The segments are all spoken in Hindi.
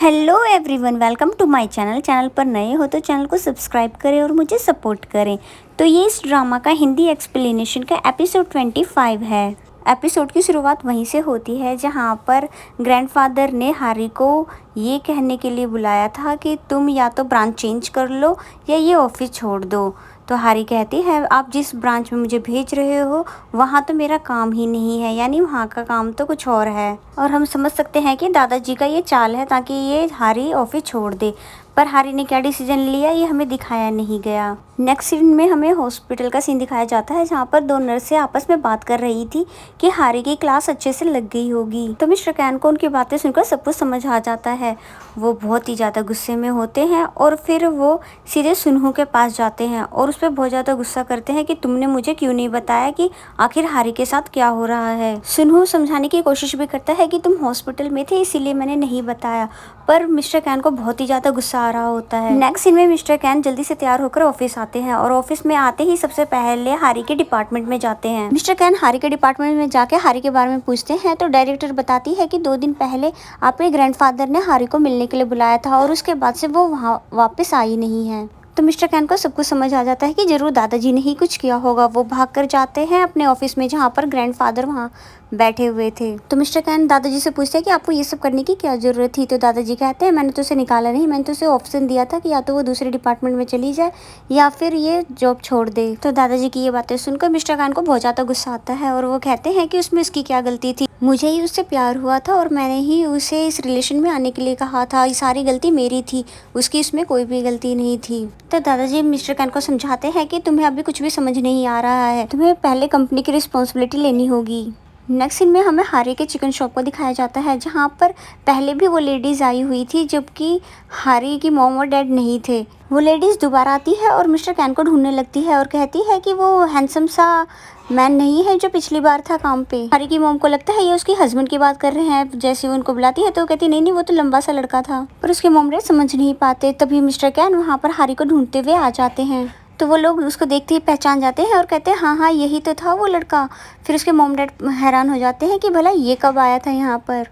Hello everyone, welcome to my channel पर नए हो तो चैनल को सब्सक्राइब करें और मुझे सपोर्ट करें। तो ये इस ड्रामा का हिंदी एक्सप्लेनेशन का एपिसोड 25 है। एपिसोड की शुरुआत वहीं से होती है जहाँ पर ग्रैंडफादर ने हारी को ये कहने के लिए बुलाया था कि तुम या तो ब्रांच चेंज कर लो या ये ऑफिस छोड़ दो। तो हारी कहती है आप जिस ब्रांच में मुझे भेज रहे हो वहाँ तो मेरा काम ही नहीं है, यानी वहाँ का काम तो कुछ और है। और हम समझ सकते हैं कि दादाजी का ये चाल है ताकि ये हारी ऑफिस छोड़ दे। पर हारी ने क्या डिसीजन लिया ये हमें दिखाया नहीं गया। नेक्स्ट सीन में हमें हॉस्पिटल का सीन दिखाया जाता है जहाँ पर दो नर्सें आपस में बात कर रही थी कि हारी की क्लास अच्छे से लग गई होगी। तो मिस्टर कैन को उनकी बातें सुनकर सब कुछ समझ आ जाता है। वो बहुत ही ज़्यादा गुस्से में होते हैं और फिर वो सीधे सुनहू के पास जाते हैं और उस पर बहुत ज़्यादा गुस्सा करते हैं कि तुमने मुझे क्यों नहीं बताया कि आखिर हारी के साथ क्या हो रहा है। सुनहू समझाने की कोशिश भी करता है कि तुम हॉस्पिटल में थे इसीलिए मैंने नहीं बताया, पर मिस्टर कैन को बहुत ही ज़्यादा गुस्सा आ रहा होता है। नेक्स्ट सीन में मिस्टर कैन जल्दी से तैयार होकर ऑफिस आते हैं और ऑफिस में आते ही सबसे पहले हारी के डिपार्टमेंट में जाते हैं। मिस्टर कैन हारी के डिपार्टमेंट में जाके हारी के बारे में पूछते हैं तो डायरेक्टर बताती है कि 2 दिन पहले आपके ग्रैंडफादर ने हारी को मिलने के लिए बुलाया था और उसके बाद से वो वहाँ वापस आई नहीं है। तो मिस्टर कैन को सब कुछ समझ आ जाता है कि जरूर दादाजी ने ही कुछ किया होगा। वो भाग कर जाते हैं अपने ऑफिस में जहाँ पर ग्रैंडफादर वहाँ बैठे हुए थे। तो मिस्टर कैन दादाजी से पूछते हैं कि आपको ये सब करने की क्या जरूरत थी। तो दादाजी कहते हैं मैंने तो उसे निकाला नहीं, मैंने तो उसे ऑप्शन दिया था कि या तो वो दूसरे डिपार्टमेंट में चली जाए या फिर ये जॉब छोड़ दे। तो दादाजी की ये बातें सुनकर मिस्टर कैन को बहुत ज़्यादा गुस्सा आता है और वो कहते हैं कि उसमें उसकी क्या गलती थी, मुझे ही उससे प्यार हुआ था और मैंने ही उसे इस रिलेशन में आने के लिए कहा था, ये सारी गलती मेरी थी, उसकी इसमें कोई भी गलती नहीं थी। तो दादाजी मिस्टर कैन को समझाते हैं कि तुम्हें अभी कुछ भी समझ नहीं आ रहा है, तुम्हें पहले कंपनी की रिस्पॉन्सिबिलिटी लेनी होगी। नेक्स्ट सीन में हमें हारी के चिकन शॉप को दिखाया जाता है जहाँ पर पहले भी वो लेडीज़ आई हुई थी जबकि हारी की मॉम और डैड नहीं थे। वो लेडीज़ दोबारा आती है और मिस्टर कैन को ढूंढने लगती है और कहती है कि वो हैंडसम सा मैन नहीं है जो पिछली बार था काम पे। हारी की मॉम को लगता है ये उसके हस्बैंड की बात कर रहे हैं। जैसे वो उनको बुलाती है तो वो कहती नहीं नहीं वो तो लंबा सा लड़का था, पर उसके मॉम डैड समझ नहीं पाते। तभी मिस्टर कैन वहाँ पर हारी को ढूंढते हुए आ जाते हैं तो वो लोग उसको देखते ही पहचान जाते हैं और कहते हैं हाँ हाँ यही तो था वो लड़का। फिर उसके मॉम डैड हैरान हो जाते हैं कि भला ये कब आया था यहाँ पर।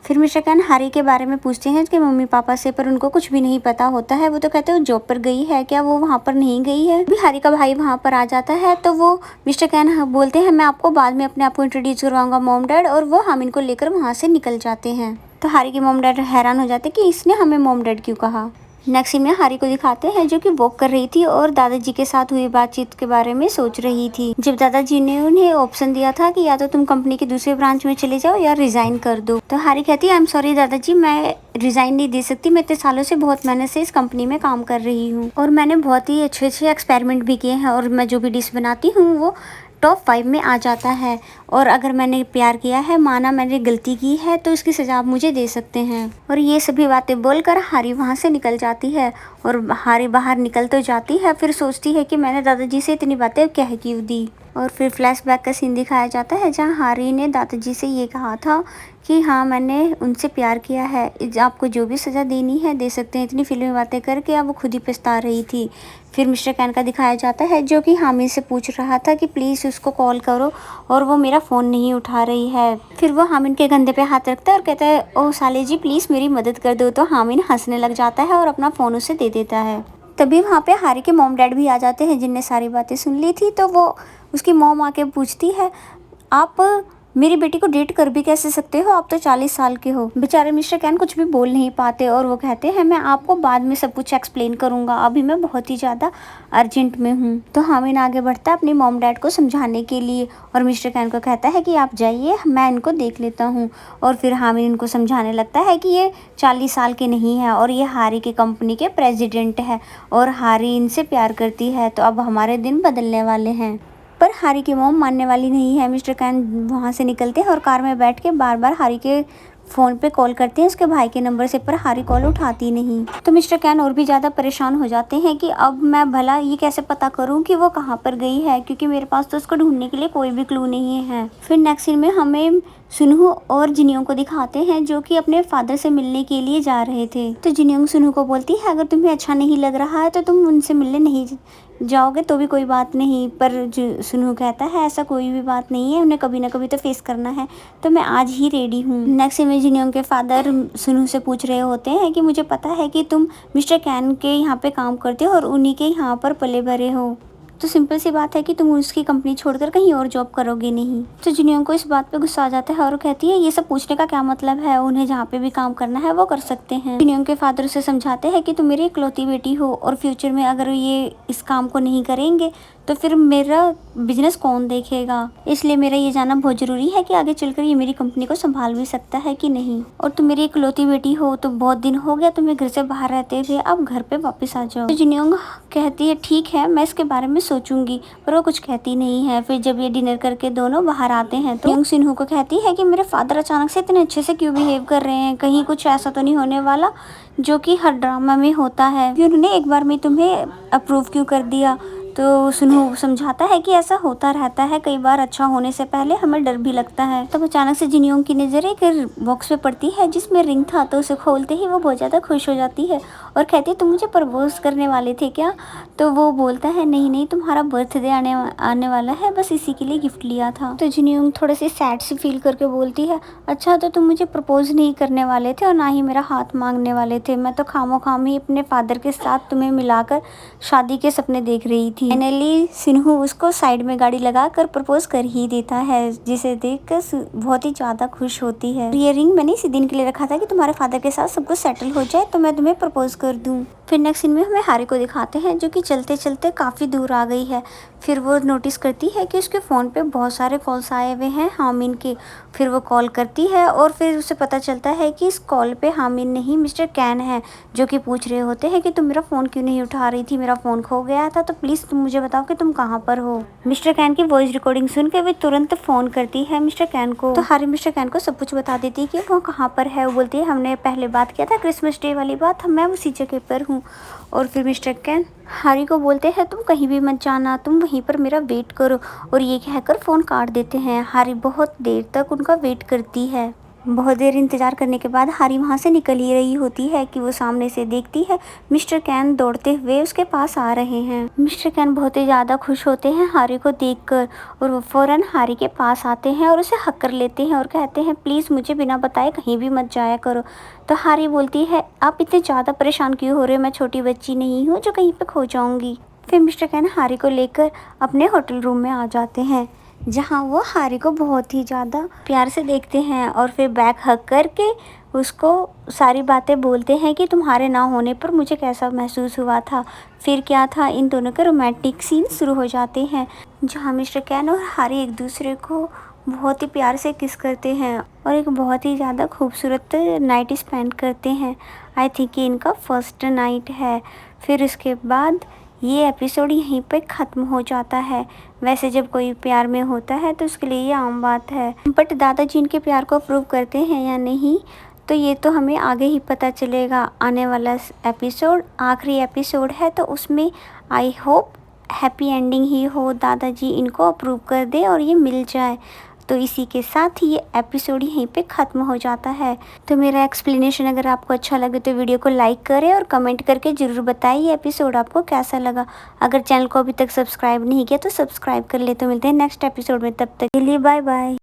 फिर मिस्टर कैन हारी के बारे में पूछते हैं उसके मम्मी पापा से, पर उनको कुछ भी नहीं पता होता है। वो तो कहते हैं वो जॉब पर गई है क्या, वो वहाँ पर नहीं गई है। भी हारी का भाई वहाँ पर आ जाता है तो वो मिस्टर कैन बोलते हैं मैं आपको बाद में अपने आप को इंट्रोड्यूस करवाऊंगा मॉम डैड, और वो हामिन को लेकर वहाँ से निकल जाते हैं। तो हारी के मॉम डैड हैरान हो जाते कि इसने हमें मॉम डैड क्यों कहा। नेक्स्ट सीन में हारी को दिखाते हैं जो कि वॉक कर रही थी और दादाजी के साथ हुई बातचीत के बारे में सोच रही थी। जब दादाजी ने उन्हें ऑप्शन दिया था कि या तो तुम कंपनी के दूसरे ब्रांच में चले जाओ या रिजाइन कर दो, तो हारी कहती है आई एम सॉरी दादाजी, मैं रिजाइन नहीं दे सकती, मैं इतने सालों से बहुत मेहनत से इस कंपनी में काम कर रही हूँ और मैंने बहुत ही अच्छे अच्छे एक्सपेरिमेंट भी किए हैं और मैं जो भी डिश बनाती हूँ वो टॉप 5 में आ जाता है। और अगर मैंने प्यार किया है, माना मैंने गलती की है, तो इसकी सजा आप मुझे दे सकते हैं। और ये सभी बातें बोलकर हारी वहाँ से निकल जाती है और हारी बाहर निकल तो जाती है, फिर सोचती है कि मैंने दादाजी से इतनी बातें कह क्यों दी। और फिर फ्लैशबैक का सीन दिखाया जाता है जहाँ हारी ने दादाजी से ये कहा था कि हाँ मैंने उनसे प्यार किया है, आपको जो भी सज़ा देनी है दे सकते हैं। इतनी फिल्मी बातें करके अब वो खुद ही पछता रही थी। फिर मिस्टर कैन का दिखाया जाता है जो कि हामिद से पूछ रहा था कि प्लीज़ उसको कॉल करो और वो मेरा फ़ोन नहीं उठा रही है। फिर वो हामिद के कंधे पे हाथ रखता है और कहता है ओ साले जी प्लीज़ मेरी मदद कर दो। तो हामिद हंसने लग जाता है और अपना फ़ोन उसे दे देता है। तभी वहाँ पे हारी के मॉम डैड भी आ जाते हैं जिनने सारी बातें सुन ली थी। तो वो उसकी मॉम आके पूछती है आप मेरी बेटी को डेट कर भी कैसे सकते हो, आप तो 40 साल के हो। बेचारे मिस्टर कैन कुछ भी बोल नहीं पाते और वो कहते हैं मैं आपको बाद में सब कुछ एक्सप्लेन करूंगा, अभी मैं बहुत ही ज़्यादा अर्जेंट में हूँ। तो हामिद आगे बढ़ता है अपनी मॉम डैड को समझाने के लिए और मिस्टर कैन को कहता है कि आप जाइए मैं इनको देख लेता हूँ। और फिर हामिद इनको समझाने लगता है कि ये 40 साल के नहीं है और ये हारी की कंपनी के प्रेसिडेंट है और हारी इनसे प्यार करती है, तो अब हमारे दिन बदलने वाले हैं। पर हारी की मॉम मानने वाली नहीं है। मिस्टर कैन वहाँ से निकलते हैं और कार में बैठ के बार बार हारी के फ़ोन पे कॉल करते हैं उसके भाई के नंबर से, पर हारी कॉल उठाती नहीं। तो मिस्टर कैन और भी ज़्यादा परेशान हो जाते हैं कि अब मैं भला ये कैसे पता करूं कि वो कहाँ पर गई है, क्योंकि मेरे पास तो उसको ढूंढने के लिए कोई भी क्लू नहीं है। फिर नेक्स्ट सीन में हमें सुनहु और जिनियोंग को दिखाते हैं जो कि अपने फादर से मिलने के लिए जा रहे थे। तो जिनियोंग सुनहु को बोलती है अगर तुम्हें अच्छा नहीं लग रहा है तो तुम उनसे मिलने नहीं जाओगे तो भी कोई बात नहीं, पर जो सुनहु कहता है ऐसा कोई भी बात नहीं है, उन्हें कभी ना कभी तो फेस करना है, तो मैं आज ही रेडी हूँ। नेक्स्ट में जिनियोंग के फादर सुनहु से पूछ रहे होते हैं कि मुझे पता है कि तुम मिस्टर कैन के यहाँ पे काम करते हो और उन्हीं के यहाँ पर पले भरे हो, तो सिंपल सी बात है कि तुम उसकी कंपनी छोड़कर कहीं और जॉब करोगे नहीं। तो जिनियोंग को इस बात पे गुस्सा आ जाता है और कहती है ये सब पूछने का क्या मतलब है, उन्हें जहाँ पे भी काम करना है वो कर सकते हैं। जिनियोंग के फादर उसे समझाते हैं कि तुम मेरी इकलौती बेटी हो और फ्यूचर में अगर ये इस काम को नहीं करेंगे तो फिर मेरा बिजनेस कौन देखेगा, इसलिए मेरा ये जानना बहुत ज़रूरी है कि आगे चलकर ये मेरी कंपनी को संभाल भी सकता है कि नहीं, और तुम मेरी इकलौती बेटी हो तो बहुत दिन हो गया तुम्हें घर से बाहर रहते थे, अब घर पे वापस आ जाओ। तो जिनियोंग कहती है ठीक है मैं इसके बारे में सोचूंगी, पर वो कुछ कहती नहीं है। फिर जब ये डिनर करके दोनों बाहर आते हैं तो जिनियोंग सिन्हू को कहती है कि मेरे फादर अचानक से इतने अच्छे से क्यों बिहेव कर रहे हैं, कहीं कुछ ऐसा तो नहीं होने वाला जो कि हर ड्रामा में होता है, फिर उन्होंने एक बार में तुम्हें अप्रूव क्यों कर दिया। तो सुनहु समझाता है कि ऐसा होता रहता है, कई बार अच्छा होने से पहले हमें डर भी लगता है। तब अचानक से जिनियोंग की नज़र एक बॉक्स पे पड़ती है जिसमें रिंग था, तो उसे खोलते ही वो बहुत ज़्यादा खुश हो जाती है और कहती है तुम मुझे प्रपोज करने वाले थे क्या। तो वो बोलता है नहीं नहीं तुम्हारा बर्थडे आने वाला है, बस इसी के लिए गिफ्ट लिया था। तो जिनियोंग थोड़े से सैड सी फील करके बोलती है अच्छा तो तुम मुझे प्रपोज नहीं करने वाले थे और ना ही मेरा हाथ मांगने वाले थे, मैं तो खामोखाम ही अपने फादर के साथ तुम्हें मिलाकर शादी के सपने देख रही थी। फाइनली सिन्हू उसको साइड में गाड़ी लगाकर प्रपोज कर ही देता है, जिसे देखकर बहुत ही ज़्यादा खुश होती है। ये रिंग मैंने इसी दिन के लिए रखा था कि तुम्हारे फादर के साथ सब कुछ सेटल हो जाए तो मैं तुम्हें प्रपोज कर दूँ। फिर नेक्स्ट सीन में हमें हारी को दिखाते हैं जो कि चलते चलते काफ़ी दूर आ गई है। फिर वो नोटिस करती है कि उसके फ़ोन पे बहुत सारे कॉल्स आए हुए हैं हामिन के। फिर वो कॉल करती है और फिर उसे पता चलता है कि इस कॉल पे हामिन नहीं मिस्टर कैन है, जो कि पूछ रहे होते हैं कि तुम मेरा फ़ोन क्यों नहीं उठा रही थी, मेरा फ़ोन खो गया था तो प्लीज़ तुम मुझे बताओ कि तुम कहाँ पर हो। मिस्टर कैन की वॉइस रिकॉर्डिंग सुन के वे तुरंत फ़ोन करती है मिस्टर कैन को। तो हारी मिस्टर कैन को सब कुछ बता देती है कि वो कहाँ पर है। वो बोलती है हमने पहले बात किया था क्रिसमस डे वाली बात, मैं उसी जगह पर हूँ। और फिर मिस्टर कैन हारी को बोलते हैं तुम कहीं भी मत जाना, तुम वहीं पर मेरा वेट करो, और ये कहकर फ़ोन काट देते हैं। हारी बहुत देर तक उनका वेट करती है। बहुत देर इंतज़ार करने के बाद हारी वहाँ से निकल ही रही होती है कि वो सामने से देखती है मिस्टर कैन दौड़ते हुए उसके पास आ रहे हैं। मिस्टर कैन बहुत ही ज़्यादा खुश होते हैं हारी को देखकर और वो फ़ौरन हारी के पास आते हैं और उसे हक कर लेते हैं और कहते हैं प्लीज़ मुझे बिना बताए कहीं भी मत जाया करो। तो हारी बोलती है आप इतने ज़्यादा परेशान क्यों हो रहे हो, मैं छोटी बच्ची नहीं हूँ जो कहीं पर खो जाऊँगी। फिर मिस्टर कैन हारी को लेकर अपने होटल रूम में आ जाते हैं जहाँ वो हारी को बहुत ही ज़्यादा प्यार से देखते हैं और फिर बैक हग करके उसको सारी बातें बोलते हैं कि तुम्हारे ना होने पर मुझे कैसा महसूस हुआ था। फिर क्या था, इन दोनों के रोमांटिक सीन शुरू हो जाते हैं जहाँ मिस्टर कैन और हारी एक दूसरे को बहुत ही प्यार से किस करते हैं और एक बहुत ही ज़्यादा खूबसूरत नाइट स्पेंड करते हैं। आई थिंक कि इनका फर्स्ट नाइट है। फिर उसके बाद ये एपिसोड यहीं पे ख़त्म हो जाता है। वैसे जब कोई प्यार में होता है तो उसके लिए ये आम बात है, बट दादाजी इनके प्यार को अप्रूव करते हैं या नहीं तो ये तो हमें आगे ही पता चलेगा। आने वाला एपिसोड आखिरी एपिसोड है तो उसमें आई होप हैप्पी एंडिंग ही हो, दादाजी इनको अप्रूव कर दे और ये मिल जाए। तो इसी के साथ ही ये एपिसोड यहीं पे ख़त्म हो जाता है। तो मेरा एक्सप्लेनेशन अगर आपको अच्छा लगे तो वीडियो को लाइक करें और कमेंट करके ज़रूर बताइए ये एपिसोड आपको कैसा लगा। अगर चैनल को अभी तक सब्सक्राइब नहीं किया तो सब्सक्राइब कर ले। तो मिलते हैं नेक्स्ट एपिसोड में, तब तक के लिए बाय बाय।